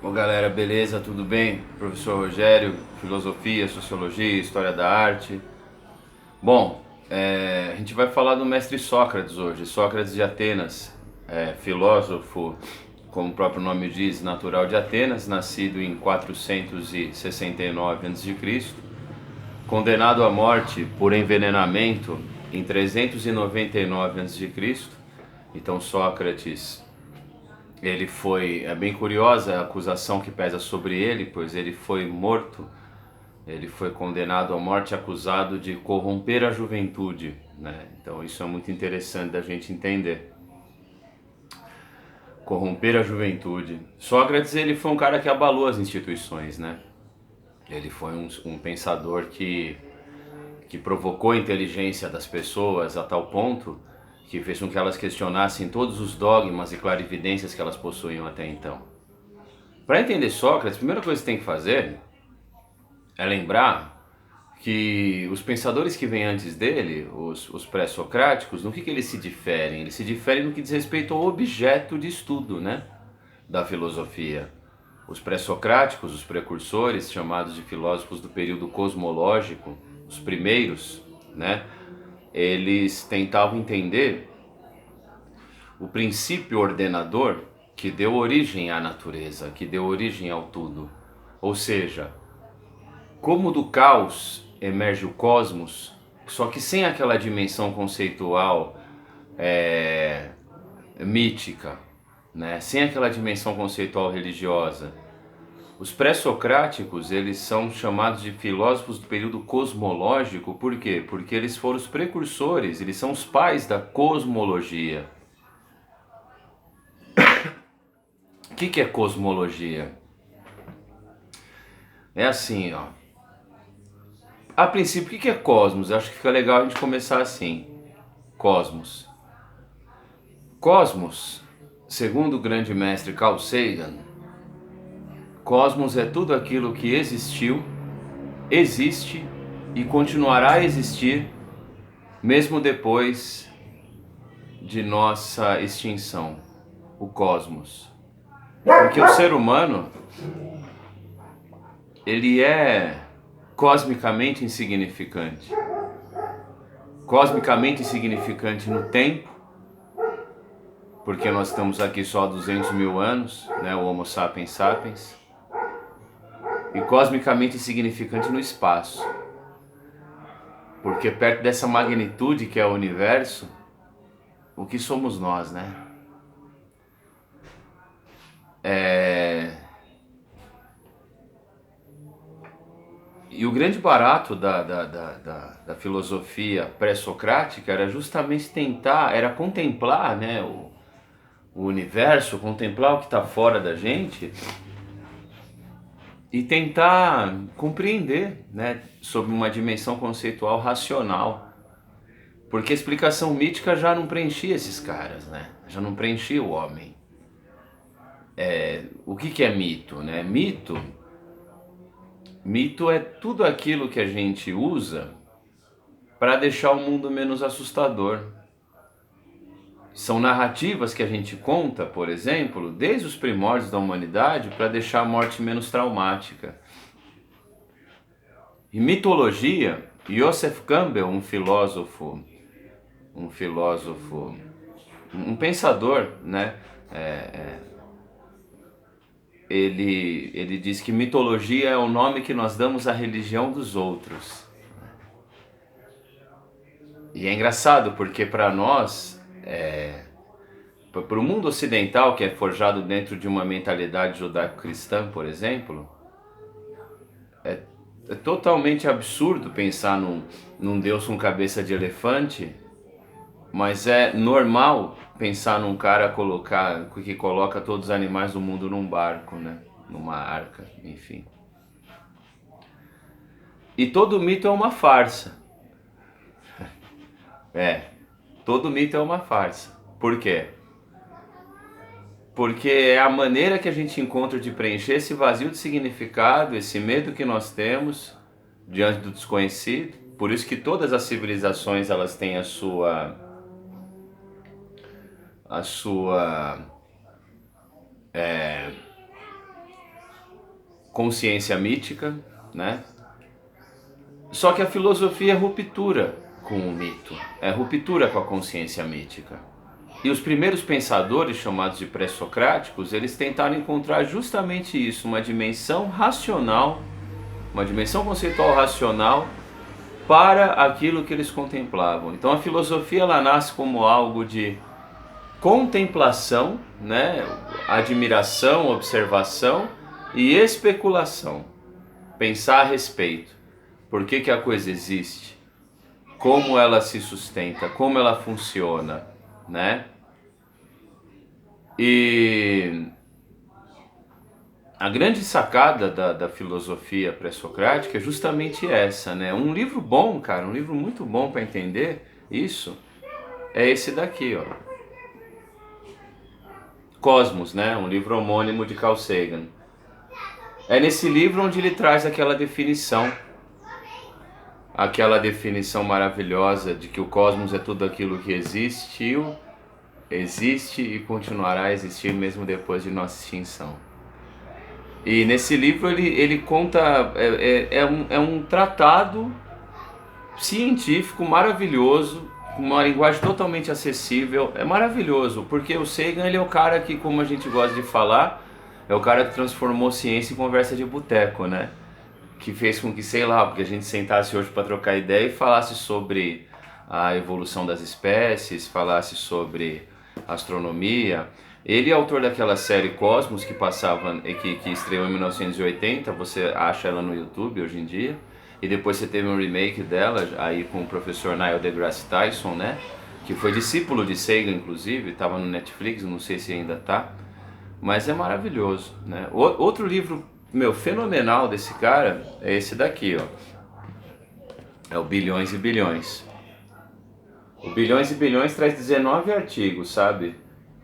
Bom, galera, beleza? Tudo bem? Professor Rogério, filosofia, sociologia, história da arte. Bom, a gente vai falar do mestre Sócrates hoje. Sócrates de Atenas, filósofo, como o próprio nome diz, natural de Atenas, nascido em 469 a.C., condenado à morte por envenenamento em 399 a.C. Então Sócrates, ele foi, é bem curiosa a acusação que pesa sobre ele, pois ele foi morto, ele foi condenado à morte acusado de corromper a juventude, né? Então isso é muito interessante da gente entender. Corromper a juventude. Sócrates, ele foi um cara que abalou as instituições, né? Ele foi um pensador que provocou a inteligência das pessoas a tal ponto que fez com que elas questionassem todos os dogmas e clarividências que elas possuíam até então. Para entender Sócrates, a primeira coisa que você tem que fazer é lembrar que os pensadores que vêm antes dele, os pré-socráticos, no que eles se diferem? Eles se diferem no que diz respeito ao objeto de estudo, né, da filosofia. Os pré-socráticos, os precursores, chamados de filósofos do período cosmológico, os primeiros, né, eles tentavam entender o princípio ordenador que deu origem à natureza, que deu origem ao tudo. Ou seja, como do caos emerge o cosmos, só que sem aquela dimensão conceitual mítica, né? Sem aquela dimensão conceitual religiosa. Os pré-socráticos, eles são chamados de filósofos do período cosmológico, por quê? Porque eles foram os precursores, eles são os pais da cosmologia. O que é cosmologia? É assim, ó. A princípio, o que é cosmos? Eu acho que fica legal a gente começar assim. Cosmos. Cosmos, segundo o grande mestre Carl Sagan, cosmos é tudo aquilo que existiu, existe e continuará a existir mesmo depois de nossa extinção. O cosmos. Porque o ser humano, ele é cosmicamente insignificante. Cosmicamente insignificante no tempo, porque nós estamos aqui só há 200 mil anos, né, o Homo sapiens sapiens, e cosmicamente insignificante no espaço, porque perto dessa magnitude que é o universo, o que somos nós, né? E o grande barato da filosofia pré-socrática era justamente tentar, era contemplar, né, o universo, contemplar o que está fora da gente e tentar compreender, né, sob uma dimensão conceitual racional. Porque a explicação mítica já não preenchia esses caras, né? Já não preenchia o homem. O que é mito, né? Mito é tudo aquilo que a gente usa para deixar o mundo menos assustador. São narrativas que a gente conta, por exemplo, desde os primórdios da humanidade para deixar a morte menos traumática. E mitologia, Joseph Campbell, um filósofo, um pensador, né? Ele diz que mitologia é o nome que nós damos à religião dos outros. E é engraçado porque para nós, para o mundo ocidental, que é forjado dentro de uma mentalidade judaico-cristã, por exemplo, é totalmente absurdo pensar num Deus com cabeça de elefante, mas é normal pensar num cara que coloca todos os animais do mundo num barco, né? Numa arca, enfim. E todo mito é uma farsa. É, todo mito é uma farsa. Por quê? Porque é a maneira que a gente encontra de preencher esse vazio de significado, esse medo que nós temos diante do desconhecido. Por isso que todas as civilizações elas têm a sua consciência mítica, né? Só que a filosofia é ruptura com o mito, é ruptura com a consciência mítica. E os primeiros pensadores, chamados de pré-socráticos, eles tentaram encontrar justamente isso, uma dimensão racional, uma dimensão conceitual racional para aquilo que eles contemplavam. Então a filosofia ela nasce como algo de contemplação, né? Admiração, observação e especulação. Pensar a respeito. Por que que a coisa existe? Como ela se sustenta? Como ela funciona? Né? E a grande sacada da filosofia pré-socrática é justamente essa, né? Um livro bom, cara, um livro muito bom para entender isso, é esse daqui, ó. Cosmos, né? Um livro homônimo de Carl Sagan. É nesse livro onde ele traz aquela definição maravilhosa de que o cosmos é tudo aquilo que existiu, existe e continuará a existir mesmo depois de nossa extinção. E nesse livro ele conta, é um tratado científico maravilhoso, com uma linguagem totalmente acessível, é maravilhoso, porque o Sagan ele é o cara que, como a gente gosta de falar, é o cara que transformou ciência em conversa de boteco, né? Que fez com que, sei lá, porque a gente sentasse hoje para trocar ideia e falasse sobre a evolução das espécies, falasse sobre astronomia. Ele é autor daquela série Cosmos que passava, que estreou em 1980, você acha ela no YouTube hoje em dia. E depois você teve um remake dela, aí com o professor Neil deGrasse Tyson, né? Que foi discípulo de Sagan, inclusive, estava no Netflix, não sei se ainda tá. Mas é maravilhoso, né? Outro livro, meu, fenomenal desse cara é esse daqui, ó. É o Bilhões e Bilhões. O Bilhões e Bilhões traz 19 artigos, sabe?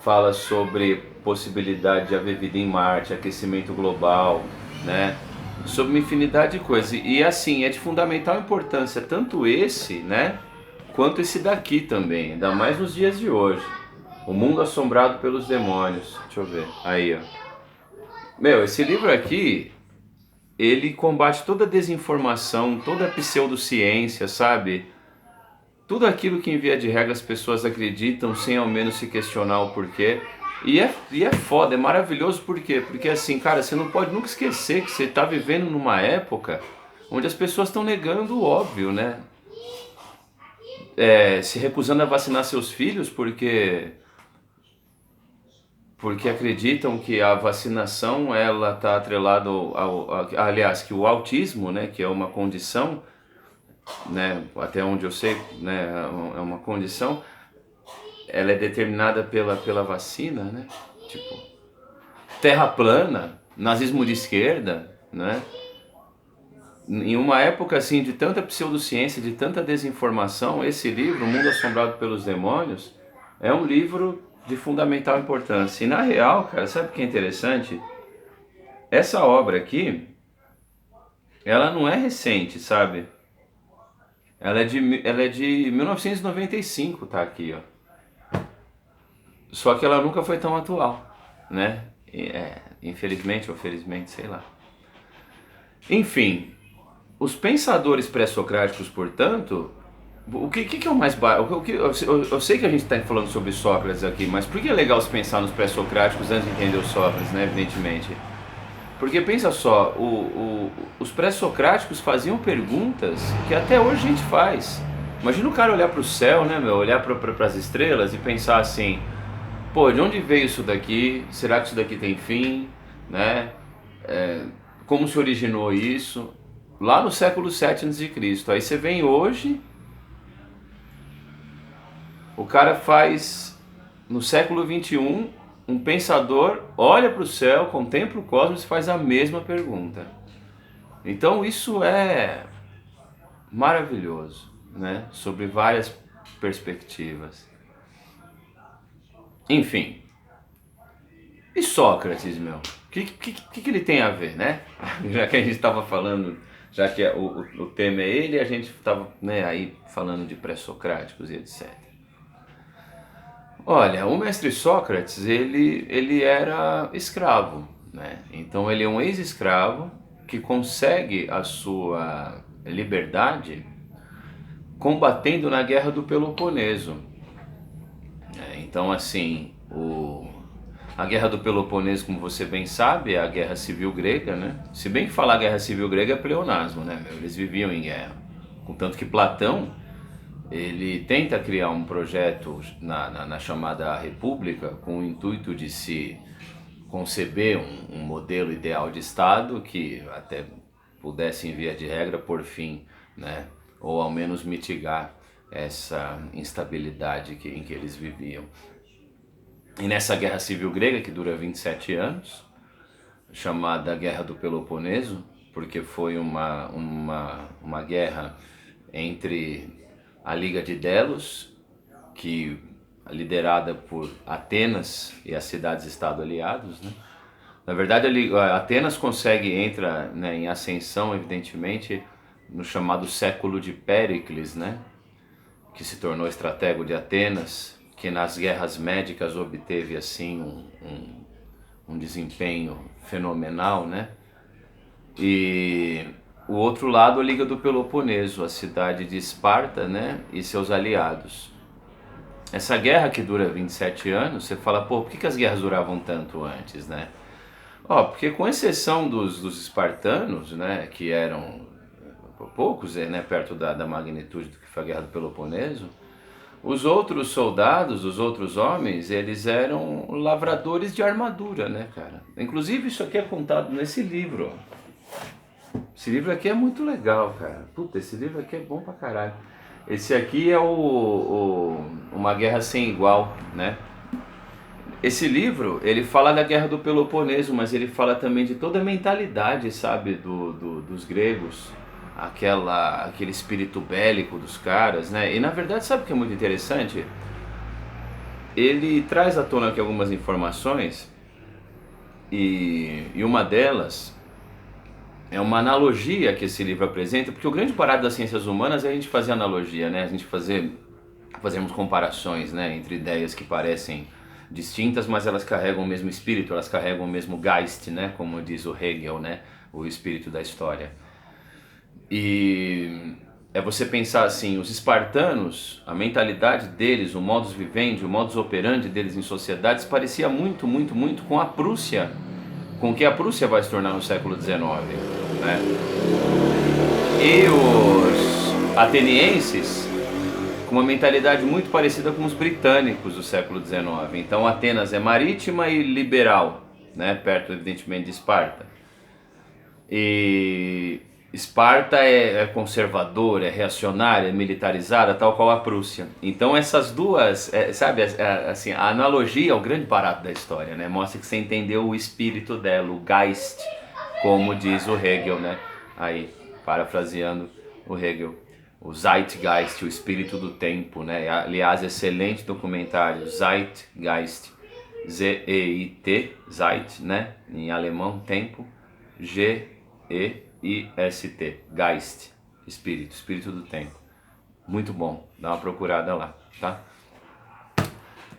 Fala sobre possibilidade de haver vida em Marte, aquecimento global, né? Sobre uma infinidade de coisas. E assim, é de fundamental importância tanto esse, né? Quanto esse daqui também, ainda mais nos dias de hoje. O Mundo Assombrado pelos Demônios. Deixa eu ver. Aí, ó. Meu, esse livro aqui, ele combate toda a desinformação, toda a pseudociência, sabe? Tudo aquilo que em via de regra as pessoas acreditam sem ao menos se questionar o porquê. E é foda, é maravilhoso por quê? Porque assim, cara, você não pode nunca esquecer que você está vivendo numa época onde as pessoas estão negando o óbvio, né? Se recusando a vacinar seus filhos porque acreditam que a vacinação ela está atrelada aliás, que o autismo, né, que é uma condição, né, até onde eu sei, né, é uma condição, ela é determinada pela vacina, né? Tipo, terra plana, nazismo de esquerda, né? Em uma época assim de tanta pseudociência, de tanta desinformação, esse livro, O Mundo Assombrado pelos Demônios, é um livro de fundamental importância. E na real, cara, sabe o que é interessante? Essa obra aqui, ela não é recente, sabe? Ela é de 1995, tá aqui, ó. Só que ela nunca foi tão atual, né? Infelizmente ou felizmente, sei lá. Enfim, os pensadores pré-socráticos, portanto, o que é o mais básico? Eu sei que a gente está falando sobre Sócrates aqui, mas por que é legal se pensar nos pré-socráticos antes de entender o Sócrates, né? Evidentemente. Porque pensa só, os pré-socráticos faziam perguntas que até hoje a gente faz. Imagina o cara olhar para o céu, né, meu? Olhar para as estrelas e pensar assim: pô, de onde veio isso daqui? Será que isso daqui tem fim? Né? Como se originou isso? Lá no século 7 a.C. Aí você vem hoje, o cara faz, no século 21, um pensador olha para o céu, contempla o cosmos e faz a mesma pergunta. Então isso é maravilhoso, né? Sobre várias perspectivas. Enfim. E Sócrates, meu? O que ele tem a ver, né? Já que a gente estava falando, já que o tema é ele, a gente estava, né, aí falando de pré-socráticos e etc. Olha, o mestre Sócrates, ele era escravo, né? Então ele é um ex-escravo que consegue a sua liberdade combatendo na Guerra do Peloponeso. Então, assim, a Guerra do Peloponeso, como você bem sabe, é a Guerra Civil Grega, né? Se bem que falar Guerra Civil Grega é pleonasmo, né? Eles viviam em guerra. Contanto que Platão, ele tenta criar um projeto na chamada República com o intuito de se conceber um modelo ideal de Estado que até pudesse, em via de regra, por fim, né? Ou ao menos mitigar essa instabilidade em que eles viviam. E nessa Guerra Civil Grega, que dura 27 anos, chamada Guerra do Peloponeso, porque foi uma guerra entre a Liga de Delos, que liderada por Atenas e as cidades-estado aliados, né? Na verdade, Atenas entra, né, em ascensão, evidentemente, no chamado século de Péricles, né? Que se tornou estratego de Atenas, que nas guerras médicas obteve assim um desempenho fenomenal, né? E o outro lado, a Liga do Peloponeso, a cidade de Esparta, né, e seus aliados. Essa guerra que dura 27 anos, você fala, pô, por que as guerras duravam tanto antes, né? Porque com exceção dos espartanos, né, que eram poucos, né, perto da magnitude do que foi a Guerra do Peloponeso, os outros soldados, os outros homens, eles eram lavradores de armadura, né, cara? Inclusive isso aqui é contado nesse livro, ó. Esse livro aqui é muito legal, cara. Puta, esse livro aqui é bom pra caralho. Esse aqui é Uma Guerra Sem Igual, né? Esse livro, ele fala da Guerra do Peloponeso, mas ele fala também de toda a mentalidade, sabe, dos gregos, aquele espírito bélico dos caras, né? E na verdade, sabe o que é muito interessante? Ele traz à tona aqui algumas informações e uma delas é uma analogia que esse livro apresenta, porque o grande barato das ciências humanas é a gente fazer analogia, né? A gente fazermos comparações, né, entre ideias que parecem distintas, mas elas carregam o mesmo espírito, elas carregam o mesmo Geist, né, como diz o Hegel, né, o espírito da história. E é você pensar assim, os espartanos, a mentalidade deles, o modus vivendi, o modus operandi deles em sociedades parecia muito, muito, muito com a Prússia, com o que a Prússia vai se tornar no século XIX, né? E os atenienses com uma mentalidade muito parecida com os britânicos do século XIX. Então Atenas é marítima e liberal, né? Perto evidentemente de Esparta. E Esparta é conservadora, é reacionária, é militarizada, tal qual a Prússia. Então essas duas, sabe, assim, a analogia é o grande barato da história, né? Mostra que você entendeu o espírito dela, o Geist, como diz o Hegel, né? Aí, parafraseando o Hegel, o Zeitgeist, o espírito do tempo, né? Aliás, excelente documentário, Zeitgeist, Z-E-I-T, Zeit, né? Em alemão, tempo, G-E-I-S-T, Geist, espírito do tempo. Muito bom, dá uma procurada lá, tá?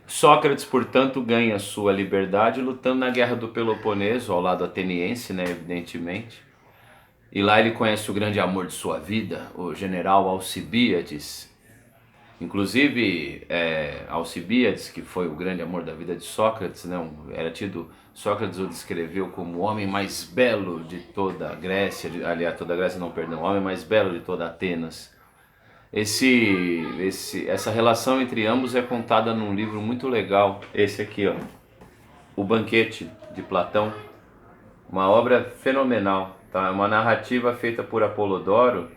Sócrates, portanto, ganha sua liberdade lutando na Guerra do Peloponeso, ao lado ateniense, né, evidentemente. E lá ele conhece o grande amor de sua vida, o general Alcibíades. Inclusive, Alcibíades, que foi o grande amor da vida de Sócrates, né, Sócrates o descreveu como o homem mais belo de toda a Grécia, aliás, toda a Grécia não, perdão, o homem mais belo de toda Atenas. Essa relação entre ambos é contada num livro muito legal, esse aqui, ó, O Banquete, de Platão, uma obra fenomenal, tá? Uma narrativa feita por Apolodoro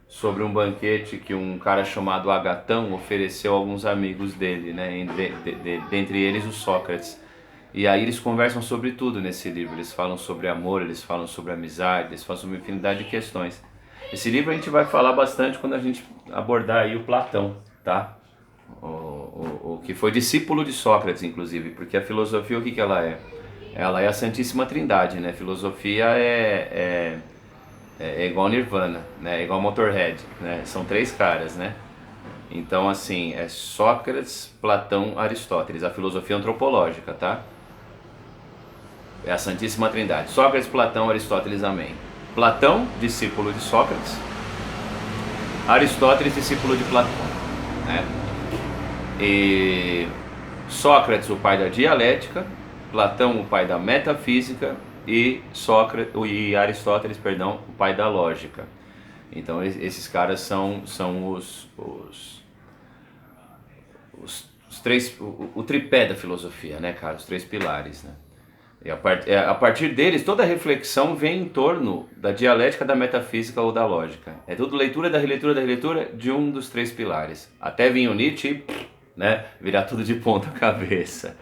sobre um banquete que um cara chamado Agatão ofereceu a alguns amigos dele, né? Dentre eles o Sócrates. E aí eles conversam sobre tudo nesse livro, eles falam sobre amor, eles falam sobre amizade, eles falam sobre uma infinidade de questões. Esse livro a gente vai falar bastante quando a gente abordar aí o Platão, tá? O que foi discípulo de Sócrates, inclusive, porque a filosofia, o que ela é? Ela é a Santíssima Trindade, né? Filosofia é igual Nirvana, né? É igual Motorhead, né? São três caras, né? Então, assim, é Sócrates, Platão, Aristóteles, a filosofia antropológica, tá? É a Santíssima Trindade. Sócrates, Platão, Aristóteles, amém. Platão, discípulo de Sócrates, Aristóteles, discípulo de Platão, né? E Sócrates, o pai da dialética, Platão, o pai da metafísica, e Aristóteles, perdão, o pai da lógica. Então esses caras são os três, o tripé da filosofia, né, cara? Os três pilares, né? E a partir deles, toda a reflexão vem em torno da dialética, da metafísica ou da lógica. É tudo leitura da releitura de um dos três pilares. Até vir o Nietzsche, né, virar tudo de ponta cabeça.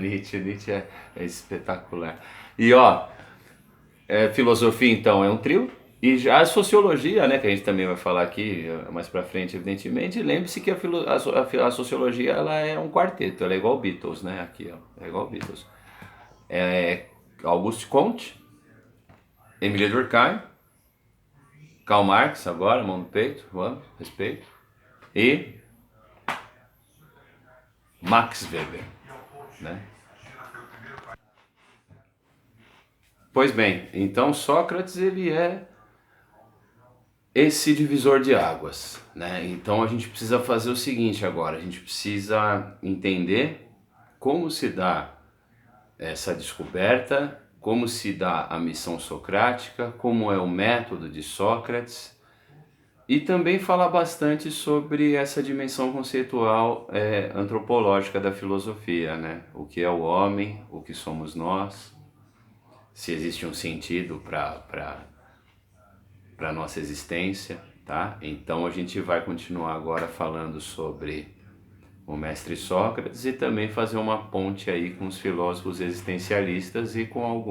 Nietzsche é espetacular. E filosofia então é um trio. E já a sociologia, né, que a gente também vai falar aqui mais pra frente, evidentemente, lembre-se que a sociologia ela é um quarteto, ela é igual Beatles, né, aqui, ó, é igual Beatles. Auguste Comte, Emília Durkheim, Karl Marx, agora, mão no peito, vamos, respeito, e Max Weber, né? Pois bem, então Sócrates ele é esse divisor de águas, né? Então a gente precisa fazer o seguinte agora, a gente precisa entender como se dá essa descoberta, como se dá a missão socrática, como é o método de Sócrates, e também falar bastante sobre essa dimensão conceitual antropológica da filosofia, né? O que é o homem, o que somos nós, se existe um sentido para a nossa existência, tá? Então a gente vai continuar agora falando sobre o mestre Sócrates e também fazer uma ponte aí com os filósofos existencialistas e com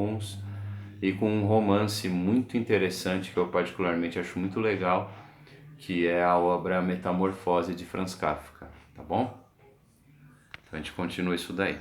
um romance muito interessante que eu particularmente acho muito legal, que é a obra Metamorfose de Franz Kafka, tá bom? Então a gente continua isso daí.